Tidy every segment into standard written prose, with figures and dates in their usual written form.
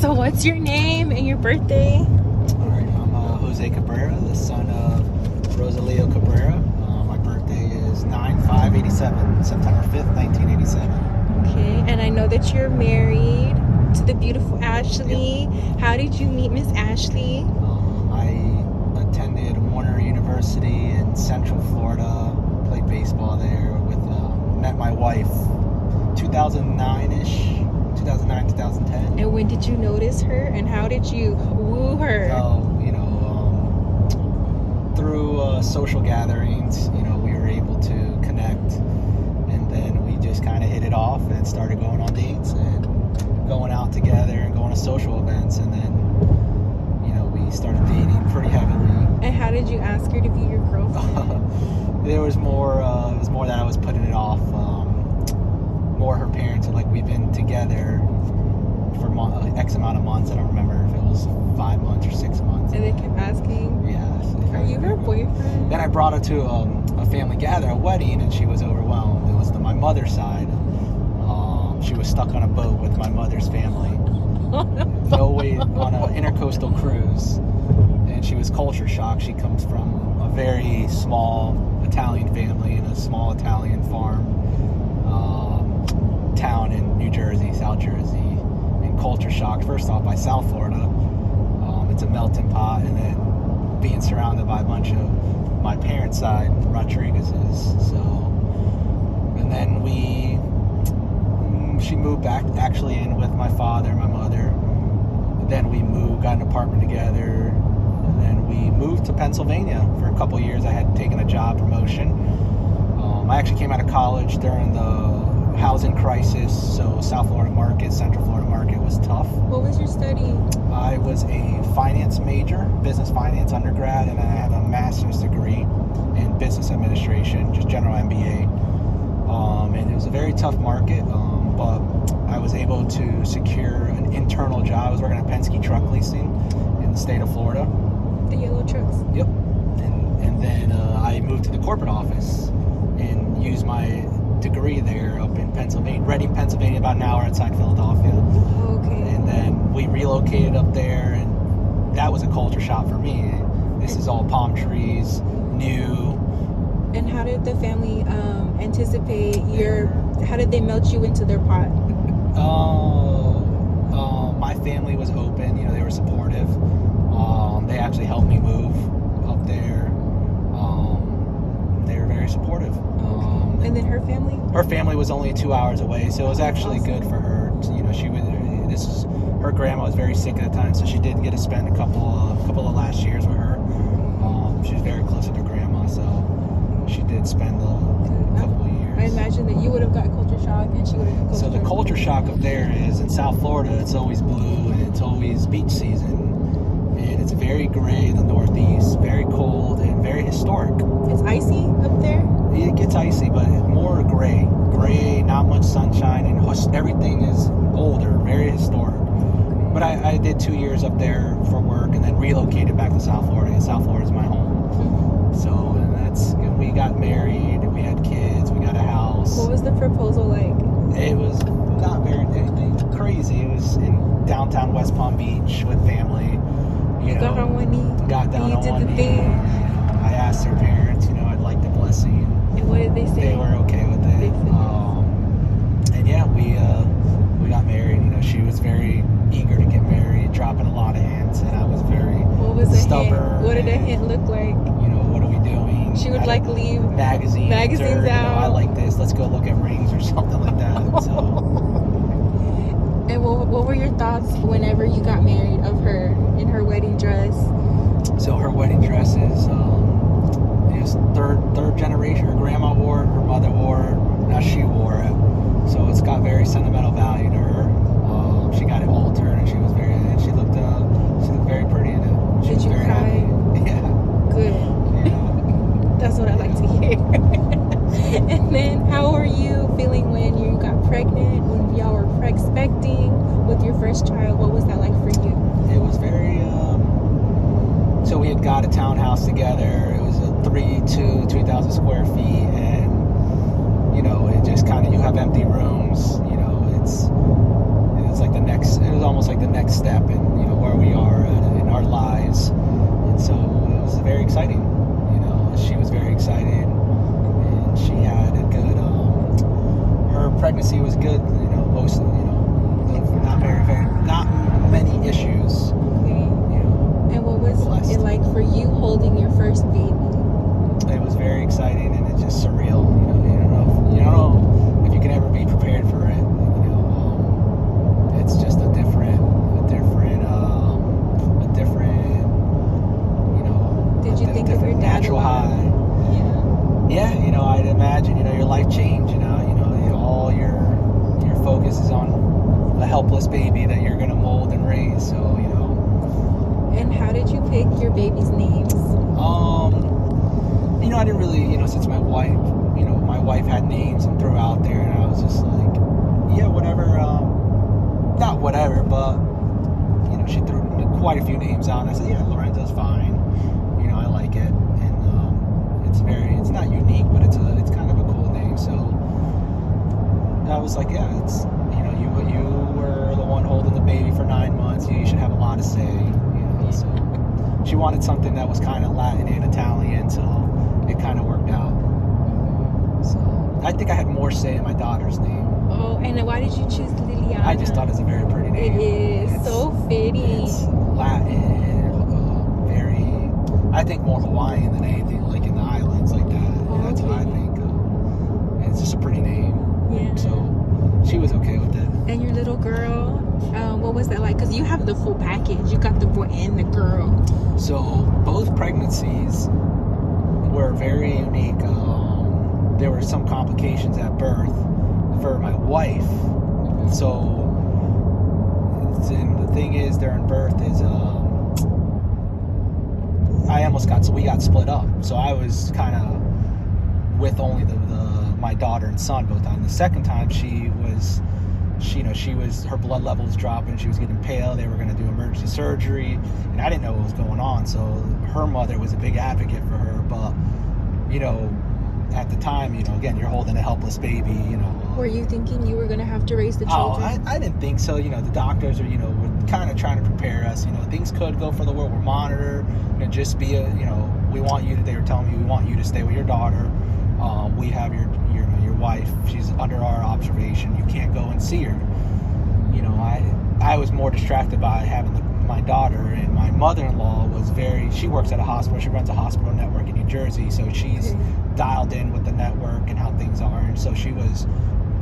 So what's your name and your birthday? Alright, I'm Jose Cabrera, the son of Rosalio Cabrera. My birthday is 9/5/87, September 5th, 1987. Okay, and I know that you're married to the beautiful Ashley. Yep. How did you meet Miss Ashley? I attended Warner University in Central Florida, played baseball there met my wife 2009-ish, 2009, 2010. And when did you notice her, and how did you woo her? Through social gatherings, we were able to connect, and then we just kind of hit it off and started going on dates and going out together and going to social events, and then, we started dating pretty heavily. And how did you ask her to be your girlfriend? There was more, it was more that I was putting it off. More her parents are like, we've been together for X amount of months. I don't remember if it was 5 months or 6 months. And they kept asking? Yes. Are you her boyfriend? Then I brought her to a family gathering, a wedding, and she was overwhelmed. It was my mother's side. She was stuck on a boat with my mother's family. No way, on an intercoastal cruise. And she was culture shocked. She comes from a very small Italian family in a small Italian farm town in New Jersey, South Jersey, and culture shocked first off by South Florida. It's a melting pot, and then being surrounded by a bunch of my parents' side Rodriguez's. And then she moved back actually in with my father and my mother. Then we got an apartment together. And we moved to Pennsylvania for a couple years. I had taken a job promotion. I actually came out of college during the housing crisis, so South Florida market, Central Florida market was tough. What was your study? I was a finance major, business finance undergrad, and I have a master's degree in business administration, just general MBA. And it was a very tough market, but I was able to secure an internal job. I was working at Penske Truck Leasing in the state of Florida. The yellow trucks? Yep. And then I moved to the corporate office and used my degree there up in Pennsylvania, Reading, Pennsylvania, about an hour outside Philadelphia. Okay. And then we relocated up there, and that was a culture shock for me. This is all palm trees, new. And how did the family anticipate how did they melt you into their pot? My family was open, they were supportive. They actually helped me move up there. They were very supportive. And then her family? Her family was only 2 hours away, so it was actually good for her. Her grandma was very sick at the time, so she did get to spend a couple of last years with her. She was very close to her grandma, so she did spend a couple of years. I imagine that you would have got culture shock, and she would have got culture shock. So the culture shock up there is in South Florida, it's always blue, and it's always beach season. And it's very gray in the Northeast, very cold, and very historic. It's icy up there? It gets icy, but more gray. Gray, not much sunshine, and everything is older, very historic. But I did 2 years up there for work and then relocated back to South Florida. And South Florida is my home. So we got married, we had kids, we got a house. What was the proposal like? It was not anything crazy. It was in downtown West Palm Beach with family. You got on one knee? Got down on one knee. Thing. I asked her parents, I'd like the blessing. And what did they say? They were okay with it. And yeah, we got married. She was very eager to get married, dropping a lot of hints, and I was very stubborn. What did a hint look like? What are we doing? She would leave magazines out. I like this. Let's go look at rings or something like that. And what were your thoughts whenever you got married of her in her wedding dress? So her wedding dress is third generation. Her grandma wore it, her mother wore it, now she wore it. So it's got very sentimental value to her. She got it altered, and she looked very pretty in it. Did you cry? Happy. Yeah. Good. Yeah. That's what I like to hear. And then, how were you feeling when you got pregnant? When y'all were expecting with your first child? What was that like for you? It was very. So we had got a townhouse together. It was a 3,000 square feet, and it just kind of, you have empty rooms. It's like the it was almost like the next step in, you know, where we are in our lives. And so it was very exciting. You know, she was very excited, and she had a good, her pregnancy was good, you know, not many issues. Okay. You know, And what was blessed. it like for you holding your first baby? It was very exciting, and it's just surreal. You don't know if you can ever be prepared for it. You know, it's just a different, you know. Did you think of your different dad natural a lot? high? Yeah. Yeah, you know, I'd imagine, you know, your life change. You know, all your focus is on a helpless baby that you're gonna mold and raise. So, you know. And how did you pick your baby's names? You know, I didn't really, you know, since my wife had names and threw out there, and I was just like, yeah, whatever, not whatever, but, you know, she threw quite a few names out, and I said, yeah, Lorenzo's fine, you know, I like it, and it's not unique, but it's kind of a cool name, so I was like, yeah, it's, you know, you were the one holding the baby for 9 months, you should have a lot to say, you know, so she wanted something that was kind of Latin and Italian, so it kind of worked out. So I think I had more say in my daughter's name. Oh, and why did you choose Liliana? I just thought it's a very pretty name. It is It's so fitting. It's Latin, very, I think more Hawaiian than anything, like in the islands like that. And that's what I Okay. think. It's just a pretty name. Yeah. So she was okay with it. And your little girl, what was that like? Because you have the full package. You got the boy and the girl. So both pregnancies were very unique. There were some complications at birth for my wife. So, and the thing is, during birth is, we got split up. So I was kind of with only my daughter and son both times. The second time her blood level was dropping, she was getting pale, they were going to do emergency surgery, and I didn't know what was going on, so her mother was a big advocate for her, but, you know, at the time, you know, again, you're holding a helpless baby, you know. Were you thinking you were going to have to raise the Oh, children? I didn't think so, you know, the doctors were kind of trying to prepare us, you know, things could go for the world, we're monitored, you know, just be we want you to, they were telling me, we want you to stay with your daughter, we have your wife, she's under our observation, you can't go and see her. You know, I was more distracted by having my daughter, and my mother-in-law was she works at a hospital, she runs a hospital network in New Jersey, so she's dialed in with the network and how things are, and so she was,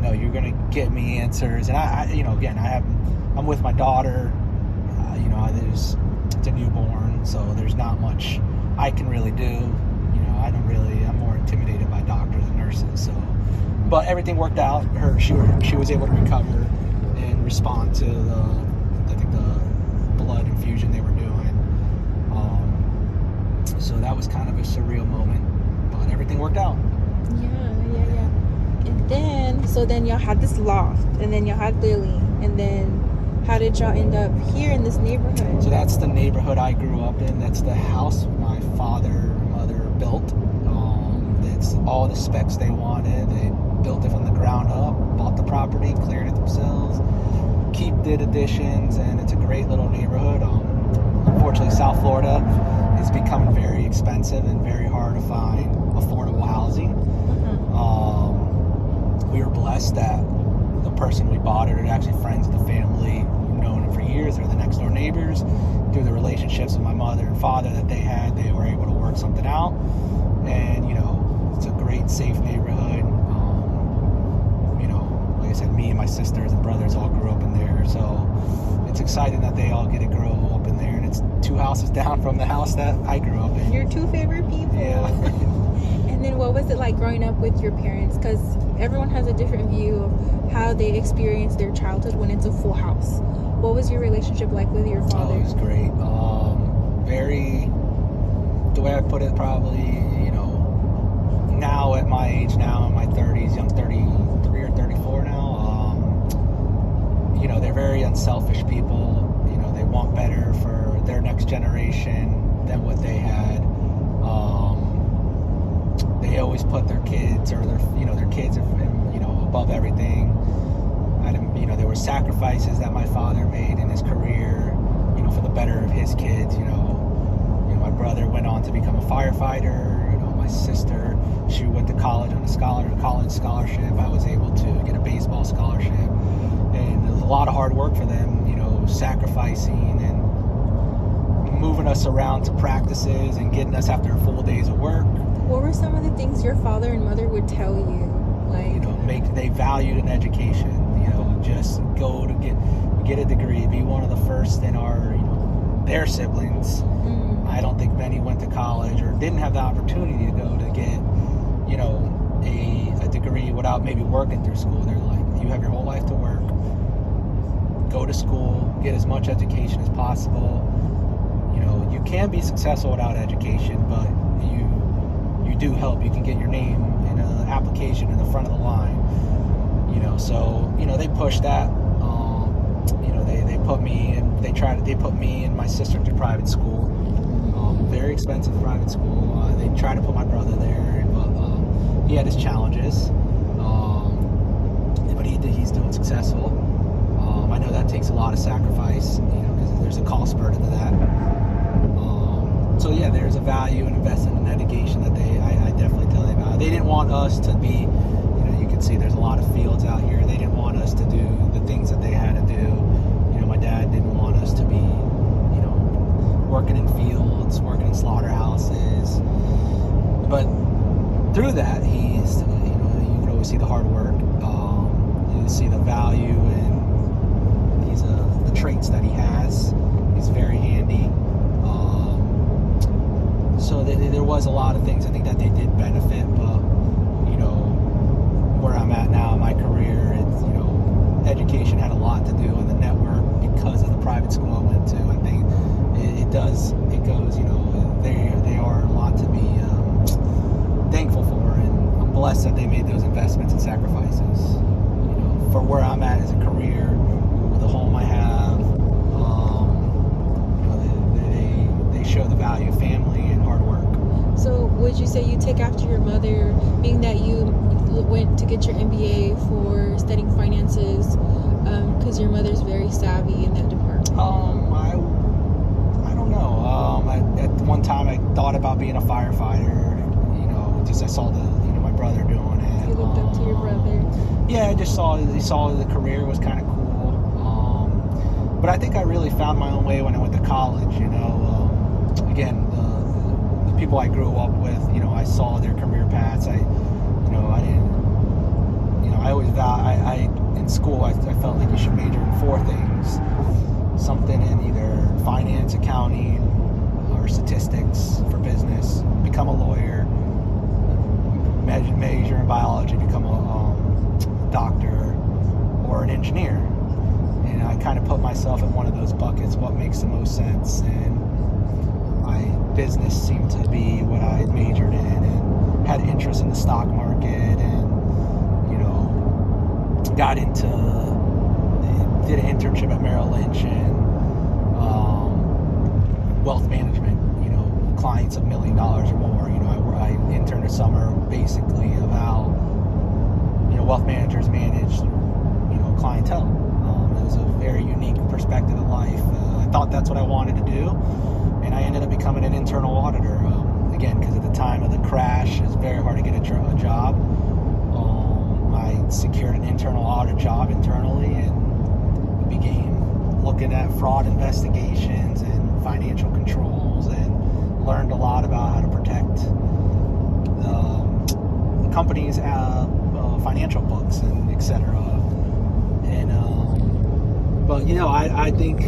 no, you're going to get me answers, and I you know, again, I'm with my daughter, you know, it's a newborn, so there's not much I can really do, you know, I'm more intimidated by doctors and nurses, so, but everything worked out, she was able to recover and respond to the blood infusion they were doing. So that was kind of a surreal moment, but everything worked out. Yeah. And then y'all had this loft, and then y'all had Lily, and then how did y'all end up here in this neighborhood? So that's the neighborhood I grew up in. That's the house my father and mother built. It's all the specs they wanted. They built it from the ground up, bought the property, cleared it themselves, did additions, and it's a great little neighborhood. Unfortunately, South Florida is becoming very expensive and very hard to find affordable housing. We were blessed that the person we bought it are actually friends of the family. We've known them for years. They're the next door neighbors. Through the relationships with my mother and father that they had, they were able to work something out. And, you know, it's a great, safe neighborhood. You know, like I said, me and my sisters and brothers all grew up in there. So it's exciting that they all get to grow up in there. And it's 2 houses down from the house that I grew up in. Your 2 favorite people. Yeah. And then what was it like growing up with your parents? Because everyone has a different view of how they experience their childhood when it's a full house. What was your relationship like with your father? Oh, it was great. The way I put it, probably, you know, now at my age, now in my 30s, young 33 or 34 now, you know, they're very unselfish people. You know, they want better for their next generation than what they had. They always put their kids or their kids are, you know, above everything. there were sacrifices that my father made in his career, for the better of his kids. My brother went on to become a firefighter. My sister, she went to college on a college scholarship. I was able to get a baseball scholarship, and it was a lot of hard work for them, sacrificing and moving us around to practices and getting us after full days of work. What were some of the things your father and mother would tell you? They valued an education. Just go to get a degree, be one of the first in their siblings. I don't think many went to college or didn't have the opportunity to go to get, a degree without maybe working through school. They're like, you have your whole life to work. Go to school, get as much education as possible. You can be successful without education, but you do help. You can get your name in an application in the front of the line. So they pushed that. They put me and they put me and my sister through private school. Very expensive private school. They tried to put my brother there, but he had his challenges. But he's doing successful. I know that takes a lot of sacrifice, because there's a cost burden to that. So yeah, there's a value in investing in education that I definitely tell them about. They didn't want us to be, you can see there's a lot of fields out here. They didn't want us to do the things that they had to do. My dad didn't want us to be, working in fields, working in slaughterhouses. But through that, you can always see the hard work. You see the value in the traits that he has. He's very handy. So there was a lot of things I think that they did benefit, but where I'm at now in my career, it's, education had a lot to do in the network because of the private school I went to. I think it goes, they are a lot to be thankful for, and I'm blessed that they made those investments and sacrifices. For where I'm at as a career, with the home I have, they show the value of family and hard work. So would you say you take after your mother, being that you went to get your MBA for studying finances, because your mother's very savvy in that department? I don't know. At one time I thought about being a firefighter. Just I saw my brother doing it. You looked up to your brother. Yeah, I just saw the career was kind of cool. But I think I really found my own way when I went to college. Again, the people I grew up with, I saw their career paths. I in school, I felt like you should major in 4 things. Something in either finance, accounting, or statistics for business. Become a lawyer. Major in biology, become a doctor, or an engineer. And I kind of put myself in one of those buckets, what makes the most sense. And my business seemed to be what I majored in, and had interest in the stock market, and got did an internship at Merrill Lynch in wealth management, clients of $1 million or more. I interned a summer basically of how, wealth managers manage, clientele. It was a very unique perspective of life. I thought that's what I wanted to do, and I ended up becoming an internal auditor. Again, because at the time of the crash, it's very hard to get a job. I secured an internal audit job internally, and began looking at fraud investigations and financial controls, and learned a lot about how to protect the company's financial books and etc. And but I think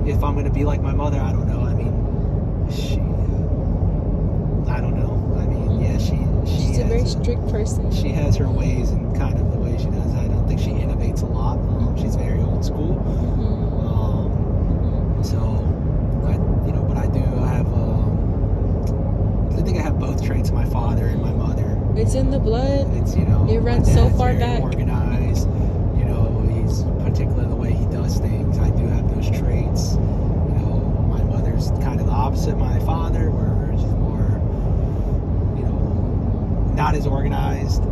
if I'm going to be like my mother, I don't know. I mean, I don't know. I mean, yeah, she's a very strict person. She has her ways and kind of the way she does. I don't think she innovates a lot. She's very old school. So, but I do have. I think I have both traits: my father and my mother. It's in the blood. It's it runs so far very back. Organized. He's particularly the way he does things. I do have those traits. My mother's kind of the opposite. My father, where she's more, not as organized.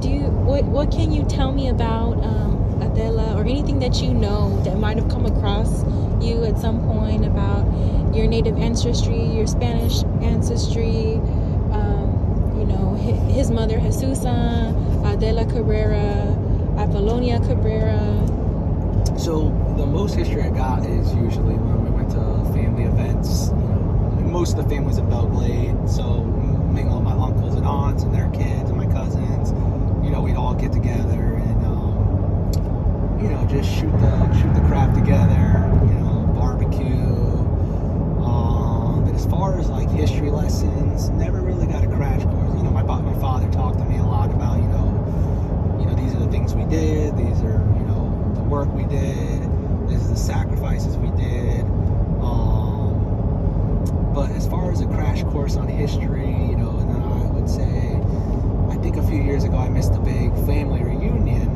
Do what can you tell me about Adela, or anything that you know that might have come across you at some point about your native ancestry, your Spanish ancestry? You know, his mother Jesusa, Adela Cabrera, Apollonia Cabrera. So the most history I got is usually when we went to family events. You know, most of the family's in Belglade, so mingle with my uncles and aunts and their kids and my cousins. You know, we'd all get together and you know, just shoot the crap together. You know, barbecue. But as far as like history lessons, never really got a crash course. You know, my father talked to me a lot about you know these are the things we did. These are the work we did. This is the sacrifices we did. But as far as a crash course on history, and then I would say, I think a few years ago I missed a big family reunion.